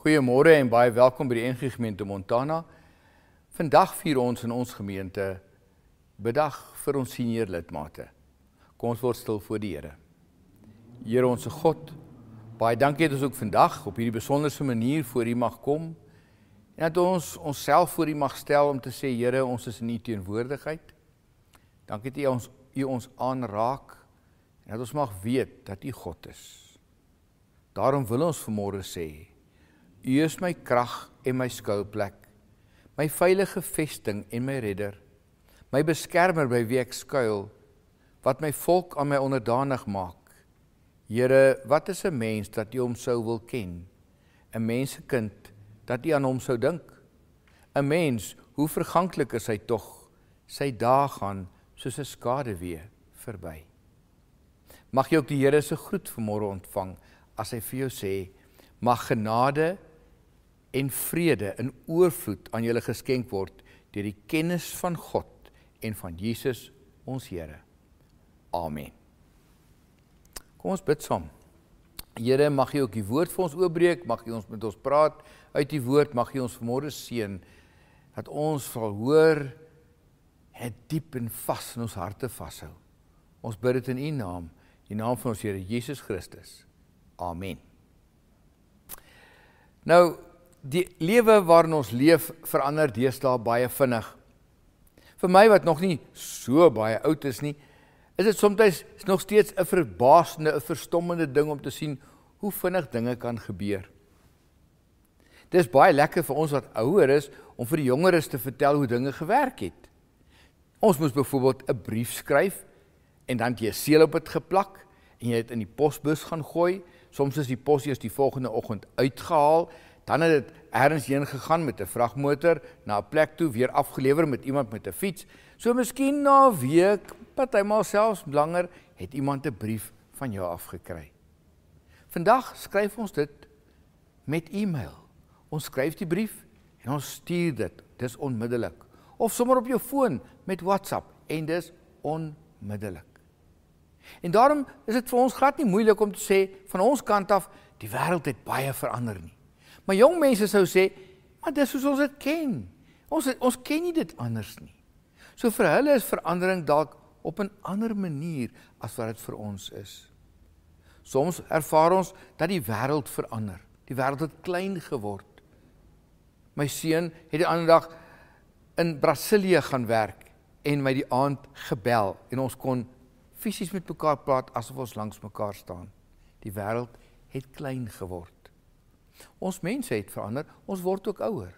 Goeiemôre en baie welkom by die NG Gemeente Montana. Vandag vier ons in ons gemeente bedag vir ons senior lidmate. Kom ons word stil voor die Here. Here onse God, baie dankie dat ons ook vandag op hierdie besonderse manier voor U mag kom en dat ons onsself voor U mag stel om te sê, Here, ons is in U teenwoordigheid. Dankie dat U ons aanraak en dat ons mag weet dat U God is. Daarom wil ons vanmôre sê, U is my krag en my skuilplek, my veilige vesting en my redder, my beskermer by wie ek skuil, wat my volk aan my onderdanig maak. Here, wat is 'n mens dat U hom sou wil ken? 'n Mensekind dat U aan hom sou dink? 'n Mens, hoe verganklik is hy tog? Sy dae gaan soos 'n skaduwee verby. Mag jy ook die Here se groet vanmôre ontvang as hy vir jou sê, mag genade en vrede in oorvloed aan julle geskenk word deur die kennis van God en van Jesus ons Here. Amen. Kom ons bid saam. Here, mag U ook die woord vir ons oopbreek, mag U ons met ons praat uit die woord, mag U ons vanmôre seën, dat ons sal hoor en diep en vas in ons harte vashou. Ons bid dit in U naam, die naam van ons Here Jesus Christus. Amen. Nou, die lewe waarin ons leef verander deesdae baie vinnig. Vir my wat nog nie so baie oud is nie, is dit soms nog steeds 'n verbaasende, 'n verstommende ding om te sien hoe vinnig dinge kan gebeur. Dit is baie lekker vir ons wat ouer is om vir die jongeres te vertel hoe dinge gewerk het. Ons moes byvoorbeeld 'n brief skryf en dan het jy 'n seël op dit geplak en jy het in die posbus gaan gooi. Soms is die pos eers die volgende oggend uitgehaal, dan het dit ergens heen gegaan met 'n vragmotor na 'n plek toe, weer afgelewer met iemand met 'n fiets. So miskien na 'n week, partymal selfs langer, het iemand 'n brief van jou afgekry. Vandag skryf ons dit met e-mail. Ons skryf die brief en ons stuur dit. Dis onmiddellik. Of sommer op jou foon met WhatsApp en dis onmiddellik. En daarom is dit vir ons glad nie moeilik om te sê, van ons kant af, die wêreld het baie verander nie. Maar jong mense sou sê, maar dis soos ons dit ken. Ons ken nie dit anders nie. So vir hulle is verandering dalk op 'n ander manier as wat dit vir ons is. Soms ervaar ons dat die wêreld verander. Die wêreld het klein geword. My seun het die ander dag in Brasilië gaan werk en my die aand gebel en ons kon fisies met mekaar praat asof ons langs mekaar staan. Die wêreld het klein geword. Ons mense het verander, ons word ook ouer.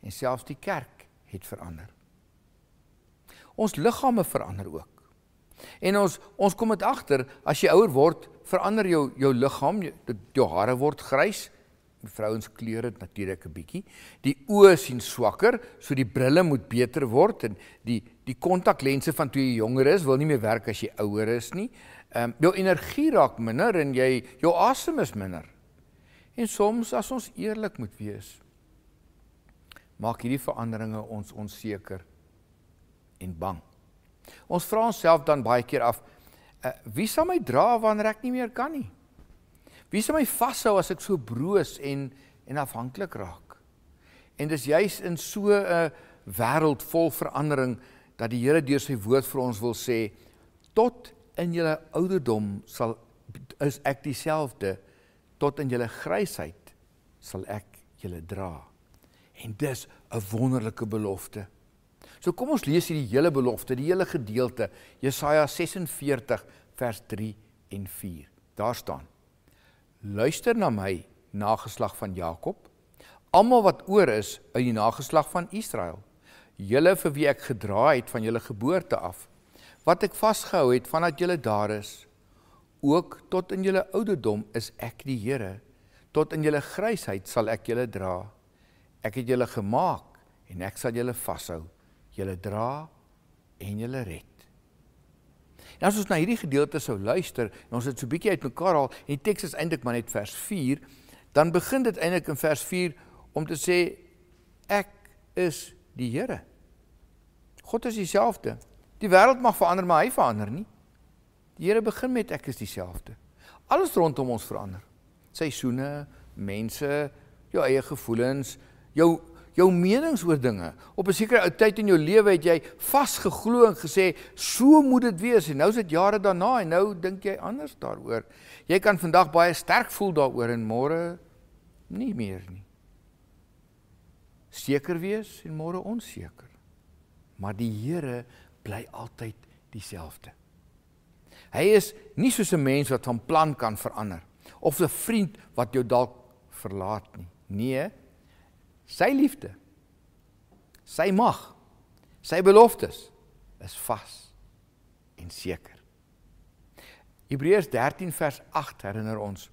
En selfs die kerk het verander. Ons liggame verander ook. En ons kom dit agter, as jy ouer word, verander jou liggaam, jou hare word grys, vrouens kleur dit natuurlik 'n bietjie, die oë sien swakker, so die brille moet beter word, en die kontaklense van toe jy jonger is, wil nie meer werk as jy ouer is nie, jou energie raak minder, en jou asem is minder. En soms, as ons eerlik moet wees, maak hierdie veranderinge ons onseker en bang. Ons vra onsself dan baie keer af, wie sal my dra wanneer ek nie meer kan nie? Wie sal my vashou as ek so broos en afhanklik raak? En dis juis in so 'n wêreld vol verandering, dat die Here deur sy woord vir ons wil sê, tot in julle ouderdom is ek dieselfde, tot in julle grysheid sal ek julle dra. En dis 'n wonderlike belofte. So kom ons lees hierdie hele belofte, die hele gedeelte, Jesaja 46 vers 3 en 4. Daar staan: Luister na my, nageslag van Jakob, almal wat oor is uit die nageslag van Israel, julle vir wie ek gedra het van julle geboorte af, wat ek vasgehou het vandat julle daar is. Ook tot in julle ouderdom is ek die Here, tot in julle grysheid sal ek julle dra. Ek het julle gemaak en ek sal julle vashou, julle dra en julle red. En as ons na hierdie gedeelte sou luister, en ons het so 'n bietjie uitmekaar haal, en die teks is eintlik maar net vers 4, dan begin dit eintlik in vers 4 om te sê, ek is die Here. God is dieselfde. Die wêreld mag verander, maar hy verander nie. Die Here begin met ek is dieselfde. Alles rondom ons verander. Seisoene, mense, jou eie gevoelens, jou menings oor dinge. Op 'n sekere tyd in jou lewe het jy vasgeglo en gesê, so moet dit wees, en nou is dit jare daarna, en nou dink jy anders daaroor. Jy kan vandag baie sterk voel daaroor, en môre nie meer nie. Seker wees, en môre onseker. Maar die Here bly altyd dieselfde. Hy is nie soos 'n mens wat van plan kan verander, of 'n vriend wat jou dalk verlaat nie. Nee, sy liefde, sy mag, sy beloftes is vas en seker. Hebreërs 13 vers 8 herinner ons,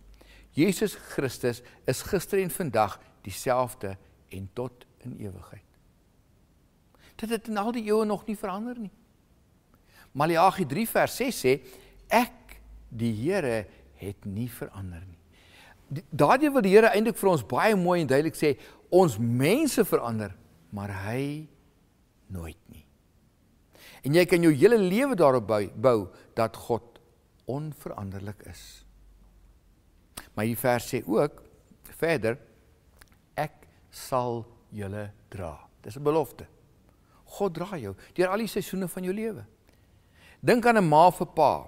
Jesus Christus is gister en vandag dieselfde en tot in ewigheid. Dit het in al die eeue nog nie verander nie. Maleagi 3 vers 6 sê, ek, die Here, het nie verander nie. Daardie wil die Here eintlik vir ons baie mooi en duidelik sê, ons mense verander, maar hy nooit nie. En jy kan jou hele lewe daarop bou, dat God onveranderlik is. Maar die vers sê ook, verder, ek sal julle dra. Dis 'n belofte. God dra jou, deur al die seisoene van jou lewe. Dink aan 'n ma of 'n pa,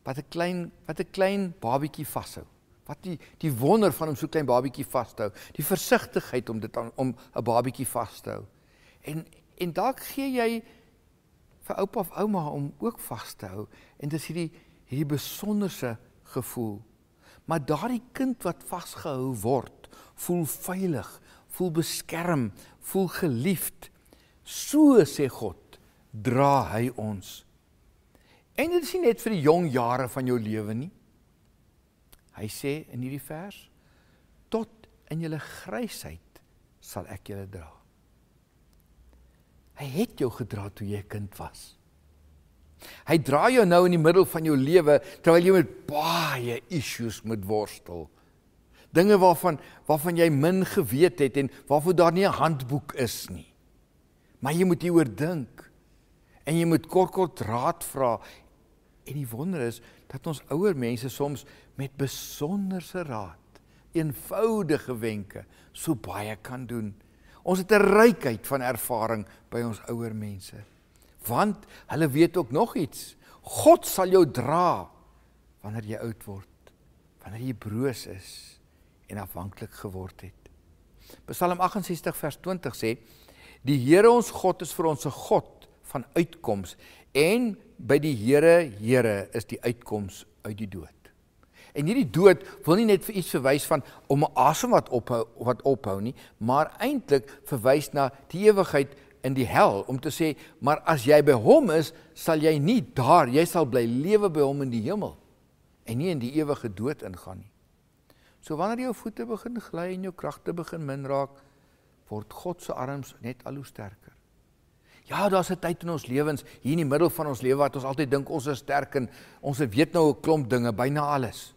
wat 'n klein babietjie vashou. Wat die wonder van om so klein babietjie vas te hou, die versigtigheid om 'n babietjie vas te hou. En dalk gee jy vir oupa of ouma om ook vas te hou, en dis hierdie besonderse gevoel. Maar daardie kind wat vasgehou word, voel veilig, voel beskerm, voel geliefd. So, sê God, dra hy ons. En dit is nie net vir die jong jare van jou lewe nie. Hy sê in hierdie vers, tot in julle grysheid sal ek julle dra. Hy het jou gedra toe jy 'n kind was. Hy dra jou nou in die middel van jou lewe, terwyl jy met baie issues moet worstel. Dinge waarvan jy min geweet het, en waarvoor daar nie 'n handboek is nie. Maar jy moet hieroor dink, en jy moet kort raad vra. En die wonder is, dat ons ouer mense soms met besonderse raad, eenvoudige wenke, so baie kan doen. Ons het 'n rykheid van ervaring by ons ouer mense. Want hulle weet ook nog iets. God sal jou dra wanneer jy oud word, wanneer jy broos is en afhanklik geword het. Psalm 68 vers 20 sê, die Here ons God is vir ons 'n God van uitkoms, en by die Here is die uitkoms uit die dood. En hierdie dood wil nie net vir iets verwys van om 'n asem wat ophou nie, maar eintlik verwys na die ewigheid in die hel, om te sê, maar as jy by hom is, sal jy nie daar, jy sal bly lewe by hom in die hemel, en nie in die ewige dood ingaan nie. So wanneer jou voete begin gly en jou kragte begin min raak, word God se arms net al hoe sterker. Ja, daar's 'n tyd in ons lewens, hier in die middel van ons lewe, wat ons altyd dink ons is sterk, en ons weet nou 'n klomp dinge, byna alles.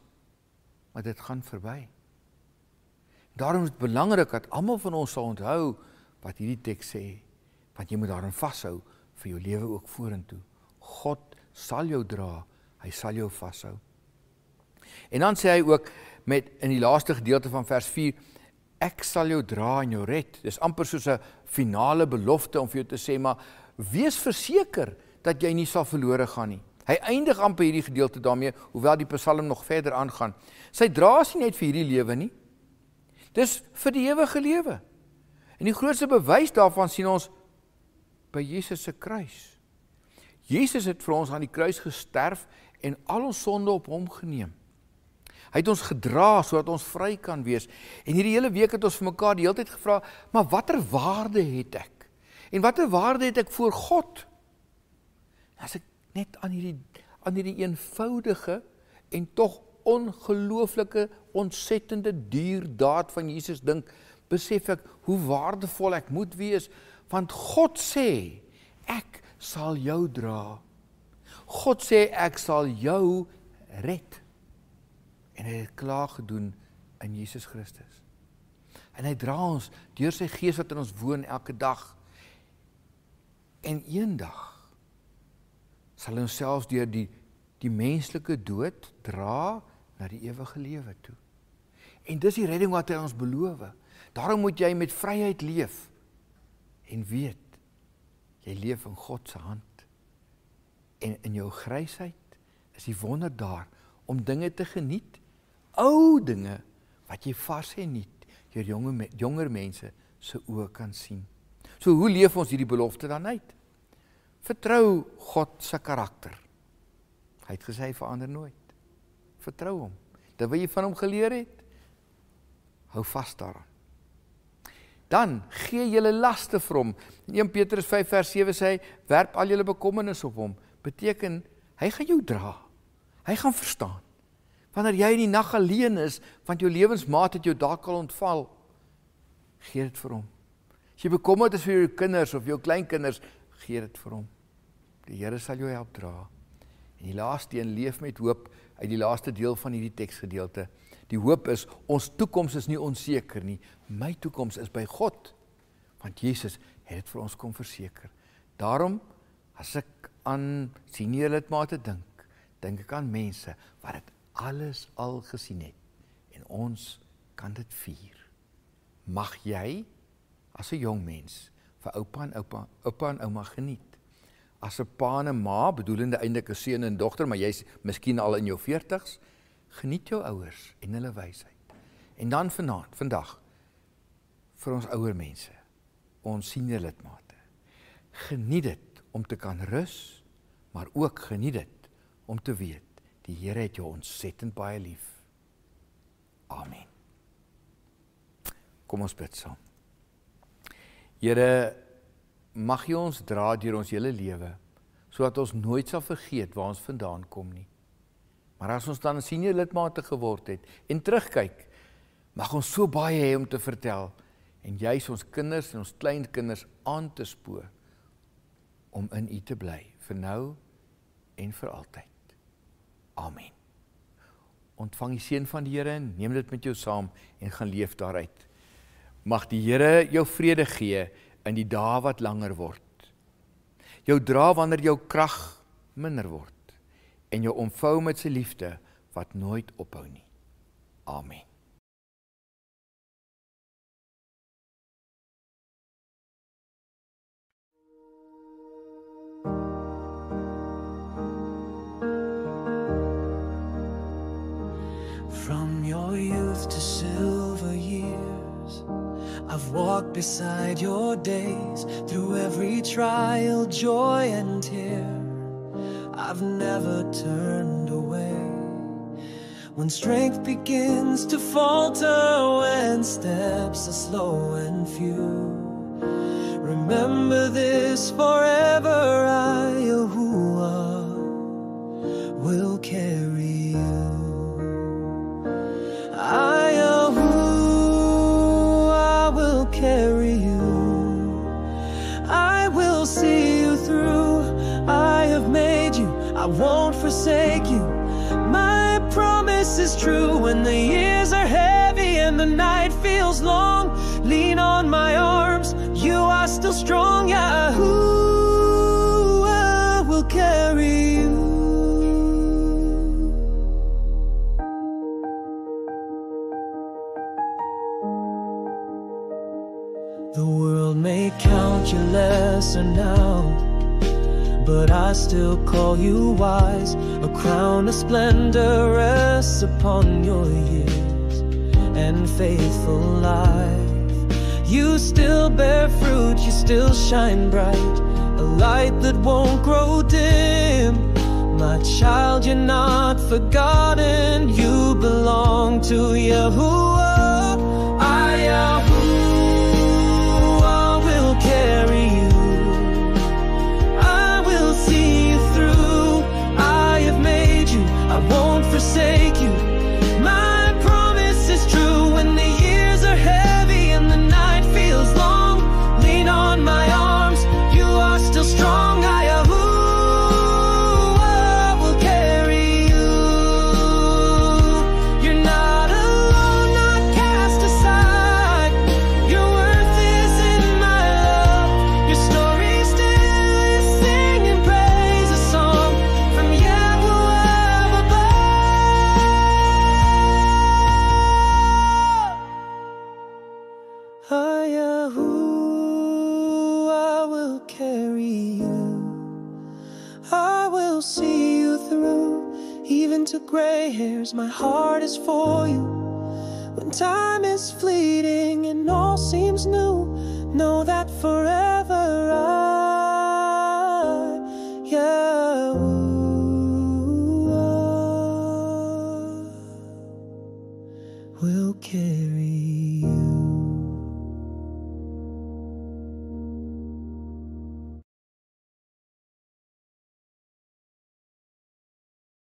Maar dit gaan verby. Daarom is dit belangrik dat almal van ons sal onthou wat hierdie teks sê, want jy moet daarin vashou vir jou lewe ook vorentoe. God sal jou dra, hy sal jou vashou. En dan sê hy ook in die laaste gedeelte van vers 4, ek sal jou dra en jou red. Dis amper soos 'n finale belofte om vir jou te sê, maar wees verseker dat jy nie sal verlore gaan nie. Hy eindig amper hierdie gedeelte daarmee, hoewel die Psalm nog verder aangaan. Sy dra is nie net vir hierdie lewe nie. Dis vir die ewige lewe. En die grootste bewys daarvan sien ons by Jesus se kruis. Jesus het vir ons aan die kruis gesterf en al ons sonde op hom geneem. Hy het ons gedra sodat ons vry kan wees. En hierdie hele week het ons vir mekaar die hele tyd gevra, maar watter waarde het ek? En watter waarde het ek voor God? As ek net aan hierdie eenvoudige en tog ongelooflike, ontsettende dierdaad van Jesus dink, besef ek hoe waardevol ek moet wees, want God sê, ek sal jou dra. God sê, ek sal jou red. En hy het klaar gedoen in Jesus Christus. En hy dra ons deur sy Gees wat in ons woon elke dag. En eendag sal hy ons selfs deur die menslike dood dra na die ewige lewe toe. En dis die redding wat hy ons beloof. Daarom moet jy met vryheid leef en weet, jy leef in God se hand. En in jou grysheid is die wonder daar om dinge te geniet, ou dinge wat jy vars en niet jou jonger mense se oë kan sien. So hoe leef ons hierdie belofte dan uit? Vertrou God se karakter. Hy het gesê hy verander nooit. Vertrou hom. Dit wat jy van hom geleer het, hou vas daaraan. Dan gee julle laste vir hom. In 1 Petrus 5 vers 7 sê hy, werp al julle bekommernis op hom. Beteken, hy gaan jou dra. Hy gaan verstaan. Wanneer jy in die nag alleen is, want jou lewensmaat het jou dalk al ontval, gee dit vir hom. As jy bekommerd is vir jou kinders of jou kleinkinders, gee dit vir hom. Die Here sal jou help dra. En die laaste een, leef met hoop uit die laaste deel van hierdie teksgedeelte. Die hoop is, ons toekoms is nie onseker nie. My toekoms is by God. Want Jesus het dit vir ons kom verseker. Daarom, as ek aan senior lidmate dink ek aan mense wat dit alles al gesien het. En ons kan dit vier. Mag jy, as 'n jong mens, vir oupa en ouma geniet. As 'n pa en 'n ma, bedoelende eintlik 'n seun en dogter, maar jy's miskien al in jou 40's, geniet jou ouers en hulle wysheid. En dan vandag, vir ons ouer mense, ons senior lidmate, geniet dit om te kan rus, maar ook geniet dit om te weet, die Here het jou ontsettend baie lief. Amen. Kom ons bid saam. Here, mag jy ons dra deur ons hele lewe, sodat ons nooit sal vergeet waar ons vandaan kom nie. Maar as ons dan senior lidmate geword het en terugkyk, mag ons so baie hê om te vertel en juis ons kinders en ons kleinkinders aan te spoor om in U te bly, vir nou en vir altyd. Amen. Ontvang die seën van die Here en neem dit met jou saam en gaan leef daaruit. Mag die Here jou vrede gee in die dae wat langer word. Jou dra wanneer jou krag minder word. En jou omvou met sy liefde wat nooit ophou nie. Amen. From your youth to silver years, I've walked beside your days, through every trial, joy and tear. I've never turned away. When strength begins to falter, when steps are slow and few, remember this forever, I, Yahuwah, will carry you. I, Yahuwah, will carry you. I will see you through. I have made you, I won't forsake you. My promise is true. When the years are heavy and the night feels long, lean on my arms, you are still strong. Yahuwah will carry you. The world may count you lesser now, but I still call you wise. A crown of splendor rests upon your years and faithful life. You still bear fruit, you still shine bright, a light that won't grow dim. My child, you're not forgotten, you belong to Yahuwah. I, Yahuwah, will carry you. I won't forsake you. My promise is true. When the years are heavy and the night feels long, lean on my arms, you are still strong. I, Yahuwah, will carry you. You're not alone, no, will see you through. Even to gray hairs, my heart is for you. When time is fleeting and all seems new, know that forever will carry you.